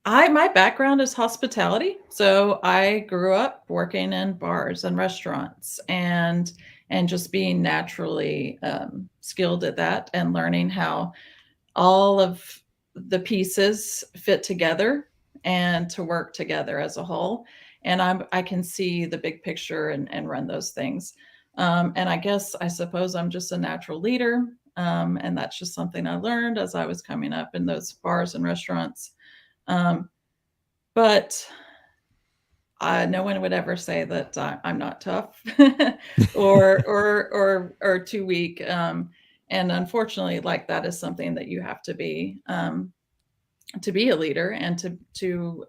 Speaker 6: My background is hospitality. So I grew up working in bars and restaurants and just being naturally skilled at that, and learning how all of the pieces fit together and to work together as a whole. And I can see the big picture and run those things. And I suppose I'm just a natural leader. And that's just something I learned as I was coming up in those bars and restaurants. But no one would ever say that I'm not tough or too weak. And unfortunately, like, that is something that you have to be a leader, and to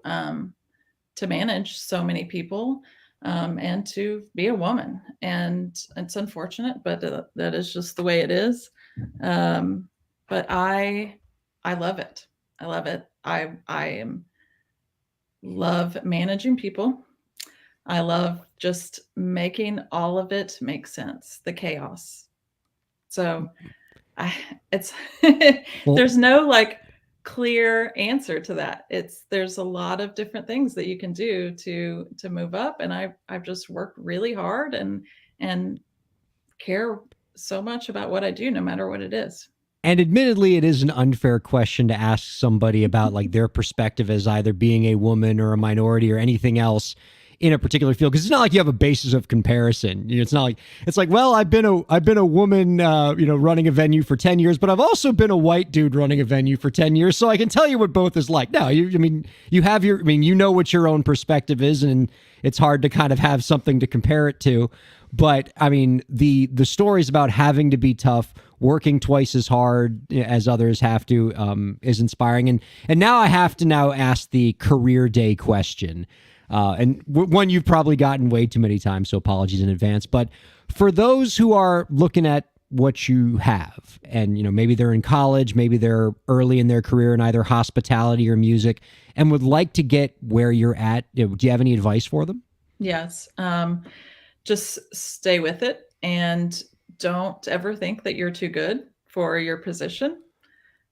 Speaker 6: manage so many people, and to be a woman. And it's unfortunate, but that is just the way it is. But I love it. I love it. I love managing people. I love just making all of it make sense, the chaos. So there's no clear answer to that. There's a lot of different things that you can do to move up. And I've just worked really hard and care so much about what I do, no matter what it is.
Speaker 1: And admittedly, it is an unfair question to ask somebody about their perspective as either being a woman or a minority or anything else in a particular field, because it's not like you have a basis of comparison. It's not like it's like, well, I've been a woman, running a venue for 10 years, but I've also been a white dude running a venue for 10 years, so I can tell you what both is like. No, you have what your own perspective is, and it's hard to kind of have something to compare it to. But the stories about having to be tough, working twice as hard as others have to, is inspiring. And now I have to ask the career day question. And one you've probably gotten way too many times, so apologies in advance. But for those who are looking at what you have, and maybe they're in college, maybe they're early in their career in either hospitality or music, and would like to get where you're at, do you have any advice for them?
Speaker 6: Yes. Just stay with it, and don't ever think that you're too good for your position.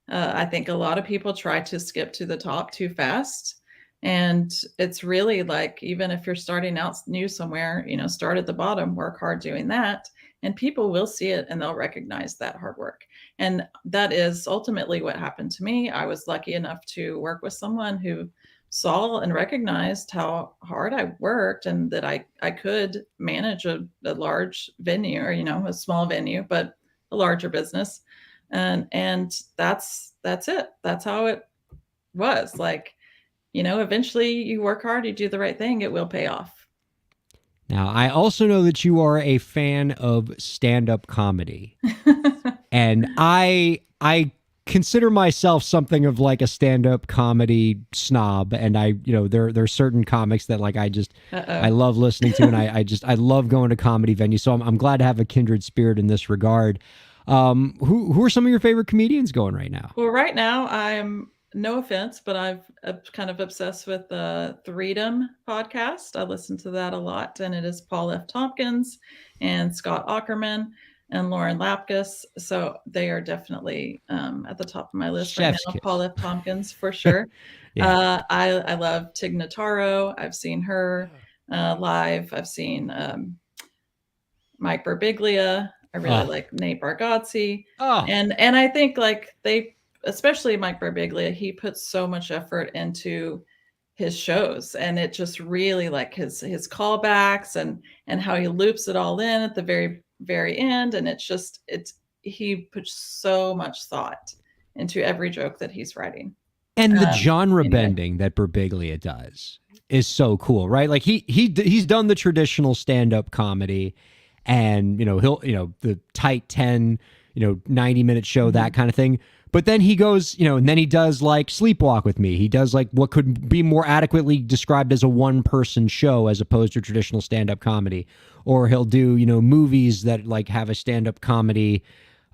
Speaker 6: I think a lot of people try to skip to the top too fast. And it's really even if you're starting out new somewhere, start at the bottom, work hard doing that, and people will see it and they'll recognize that hard work. And that is ultimately what happened to me. I was lucky enough to work with someone who saw and recognized how hard I worked, and that I could manage a large venue, or, a small venue, but a larger business. And that's it. That's how it was like, eventually you work hard, you do the right thing, it will pay off.
Speaker 1: Now, I also know that you are a fan of stand-up comedy. And I consider myself something of like a stand-up comedy snob, and there are certain comics that like I love listening to, and I love going to comedy venues. So I'm glad to have a kindred spirit in this regard. Who are some of your favorite comedians going right now?
Speaker 6: Well, right now I'm, no offense, but I'm kind of obsessed with the Freedom podcast. I listen to that a lot, and it is Paul F. Tompkins and Scott Ackerman and Lauren Lapkus. So they are definitely at the top of my list
Speaker 1: Chef's
Speaker 6: right now.
Speaker 1: kiss.
Speaker 6: Paul F. Tompkins for sure.
Speaker 1: Yeah.
Speaker 6: I love Tig Notaro. I've seen her live. I've seen Mike Birbiglia. I really like Nate Bargatze.
Speaker 1: Oh.
Speaker 6: And I think like especially Mike Birbiglia, he puts so much effort into his shows, and it just really like his callbacks and how he loops it all in at the very, very end. And he puts so much thought into every joke that he's writing.
Speaker 1: And the genre bending that Birbiglia does is so cool, right? Like he's done the traditional stand-up comedy, and he'll the tight 10, 90-minute show, that kind of thing. But then he goes, and then he does like Sleepwalk with Me. He does like what could be more adequately described as a one-person show as opposed to traditional stand-up comedy. Or he'll do, movies that like have a stand-up comedy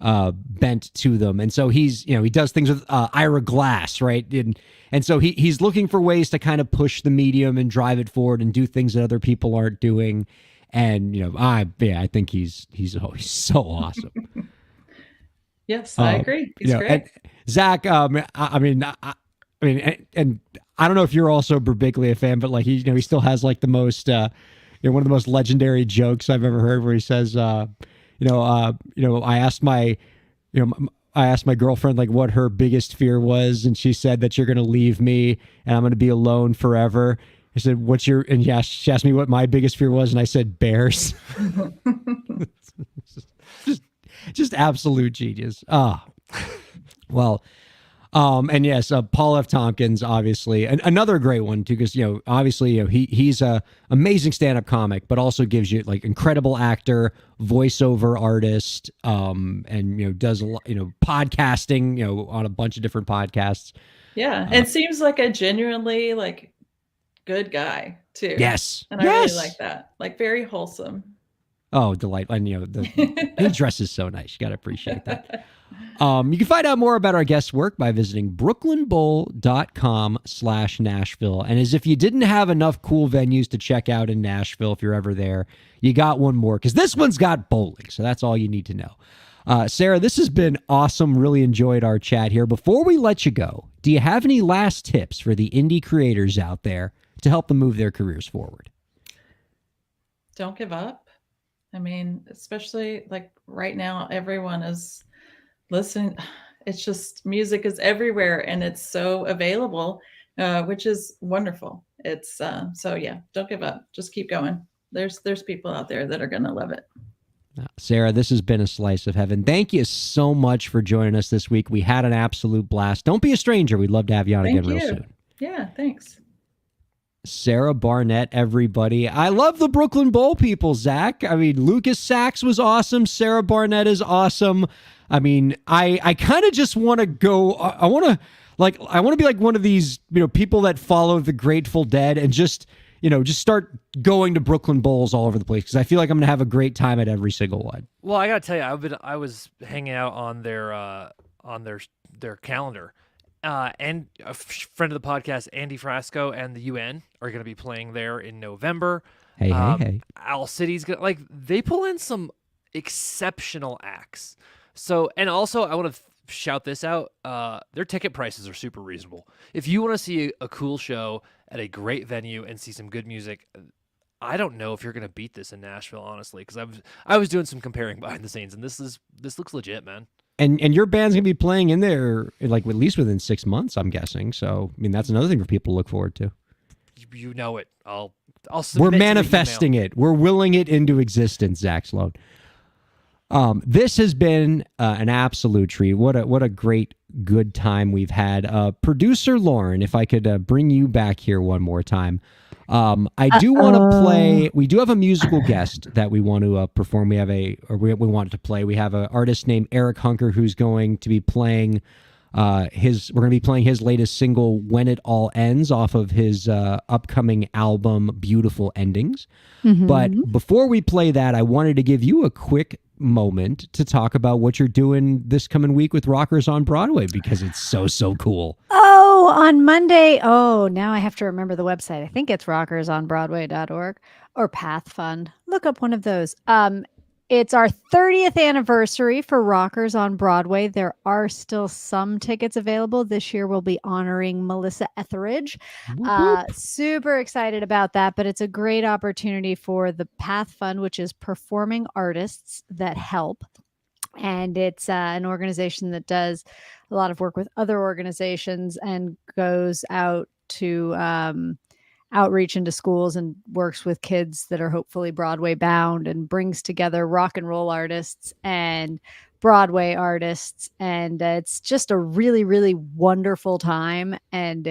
Speaker 1: bent to them. And so he does things with Ira Glass, right? And so he's looking for ways to kind of push the medium and drive it forward and do things that other people aren't doing. And, I think he's so awesome.
Speaker 6: Yes, I agree. He's great.
Speaker 1: And Zach, I mean, and I don't know if you're also a Birbiglia fan, but like he still has like the most, one of the most legendary jokes I've ever heard, where he says, I asked my girlfriend like what her biggest fear was, and she said that you're going to leave me and I'm going to be alone forever. I said, she asked me what my biggest fear was, and I said bears. just absolute genius. Well, and yes, Paul F. Tompkins, obviously, and another great one too, because obviously, he's a amazing stand-up comic, but also gives you like incredible actor, voiceover artist, and does a lot, podcasting, on a bunch of different podcasts.
Speaker 6: Yeah, it seems like a genuinely like good guy too.
Speaker 1: Yes,
Speaker 6: and I really like that. Like very wholesome.
Speaker 1: Oh, delightful. And he dresses so nice. You got to appreciate that. You can find out more about our guest's work by visiting brooklynbowl.com/Nashville. And as if you didn't have enough cool venues to check out in Nashville, if you're ever there, you got one more, because this one's got bowling. So that's all you need to know. Sarah, this has been awesome. Really enjoyed our chat here. Before we let you go, do you have any last tips for the indie creators out there to help them move their careers forward?
Speaker 6: Don't give up. I mean, especially like right now, everyone is listening. It's just music is everywhere and it's so available, which is wonderful. It's so yeah, don't give up. Just keep going. There's people out there that are going to love it.
Speaker 1: Sarah, this has been a slice of heaven. Thank you so much for joining us this week. We had an absolute blast. Don't be a stranger. We'd love to have you on again real soon.
Speaker 6: Yeah, thanks.
Speaker 1: Sarah Barnett, everybody. I love the Brooklyn Bowl people, Zach. I mean, Lucas Sachs was awesome. Sarah Barnett is awesome. I mean, I kind of just want to go. I want to be like one of these, people that follow the Grateful Dead and just start going to Brooklyn Bowls all over the place, because I feel like I'm going to have a great time at every single one.
Speaker 3: Well, I got to tell you, I was hanging out on their calendar. And a friend of the podcast, Andy Frasco, and the UN are going to be playing there in November.
Speaker 1: Hey.
Speaker 3: Owl City's going to, they pull in some exceptional acts. So, and also I want to shout this out. Their ticket prices are super reasonable. If you want to see a cool show at a great venue and see some good music, I don't know if you're going to beat this in Nashville, honestly, because I was doing some comparing behind the scenes, and this looks legit, man.
Speaker 1: And your band's going to be playing in there like at least within 6 months, I'm guessing. So, I mean, that's another thing for people to look forward to.
Speaker 3: You know it. I'll
Speaker 1: We're manifesting it. We're willing it into existence, Zach Sloan. This has been an absolute treat. What a great, good time we've had. Producer Lauren, if I could bring you back here one more time. I do want to play. We do have a musical guest that we want to perform. We want to play. We have an artist named Eric Hunker who's going to be playing we're going to be playing his latest single, When It All Ends, off of his upcoming album, Beautiful Endings. But before we play that, I wanted to give you a quick moment to talk about what you're doing this coming week with Rockers on Broadway, because it's so cool.
Speaker 5: Oh, on Monday. Oh, now I have to remember the website. I think it's rockersonbroadway.org or Path Fund. Look up one of those. It's our 30th anniversary for Rockers on Broadway. There are still some tickets available. This year we'll be honoring Melissa Etheridge. Super excited about that, but it's a great opportunity for the Path Fund, which is performing artists that help. And it's an organization that does a lot of work with other organizations and goes out to outreach into schools and works with kids that are hopefully Broadway bound, and brings together rock and roll artists and Broadway artists. And it's just a really, really wonderful time. And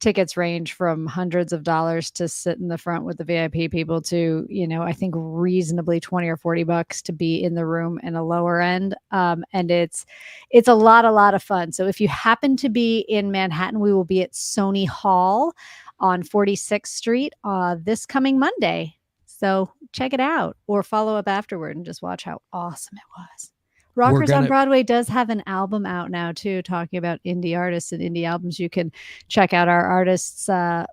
Speaker 5: tickets range from hundreds of dollars to sit in the front with the VIP people to, I think reasonably $20 or $40 to be in the room in a lower end. And it's a lot of fun. So if you happen to be in Manhattan, we will be at Sony Hall on 46th Street this coming Monday. So check it out or follow up afterward and just watch how awesome it was. Rockers on Broadway does have an album out now too, talking about indie artists and indie albums. You can check out our artists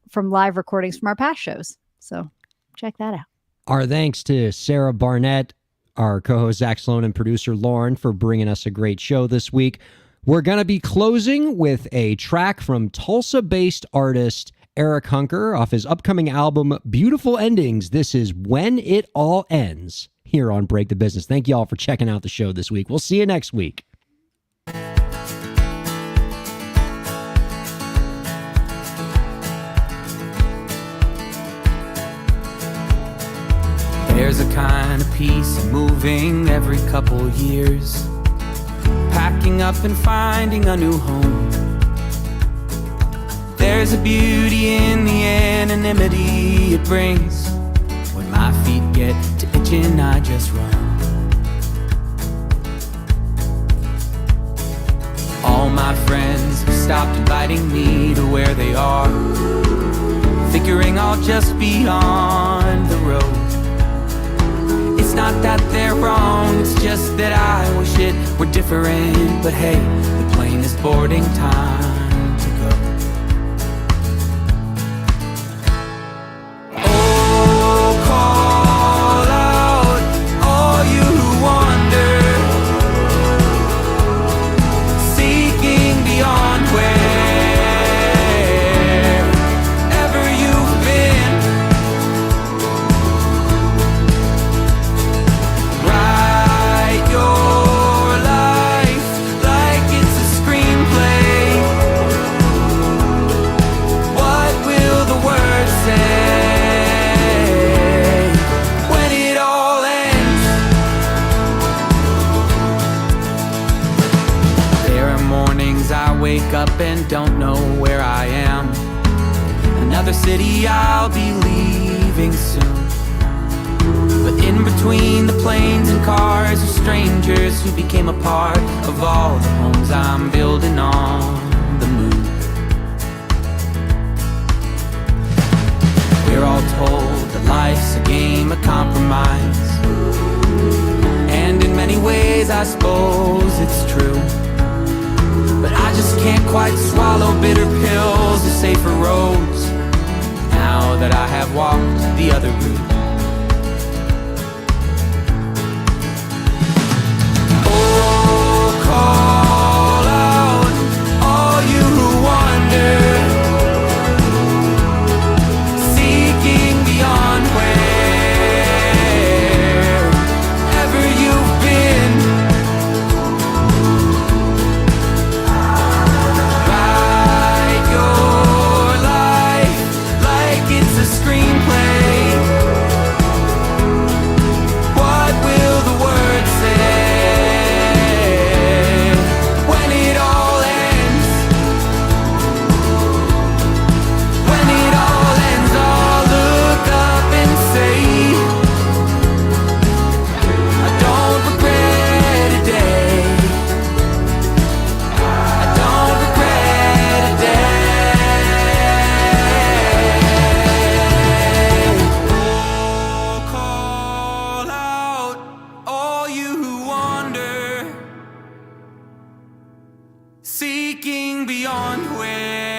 Speaker 5: from live recordings from our past shows. So check that out.
Speaker 1: Our thanks to Sarah Barnett, our co-host Zach Sloan, and producer Lauren for bringing us a great show this week. We're going to be closing with a track from Tulsa-based artist Eric Hunker off his upcoming album, Beautiful Endings. This is When It All Ends, here on Break the Business. Thank you all for checking out the show this week. We'll see you next week.
Speaker 2: There's a kind of peace moving every couple years, packing up and finding a new home. There's a beauty in the anonymity it brings. When my feet get to itching, I just run. All my friends have stopped inviting me to where they are, figuring I'll just be on the road. It's not that they're wrong, it's just that I wish it were different. But hey, the plane is boarding, time to go. Oh, call out all you who wander, seeking beyond wherever you've been. Write your life like it's a screenplay. What will the words say when it all ends? There are mornings I wake up and don't know where I am. Another city I'll be leaving soon. But in between the planes and cars are strangers who became a part of all the homes I'm building on the moon. We're all told that life's a game of compromise, and in many ways I suppose it's true. But I just can't quite swallow bitter pills or safer roads now that I have walked the other route. Oh, call out all you who wander, seeking beyond wherever you've been. Write your life like it's a screenplay. beyond where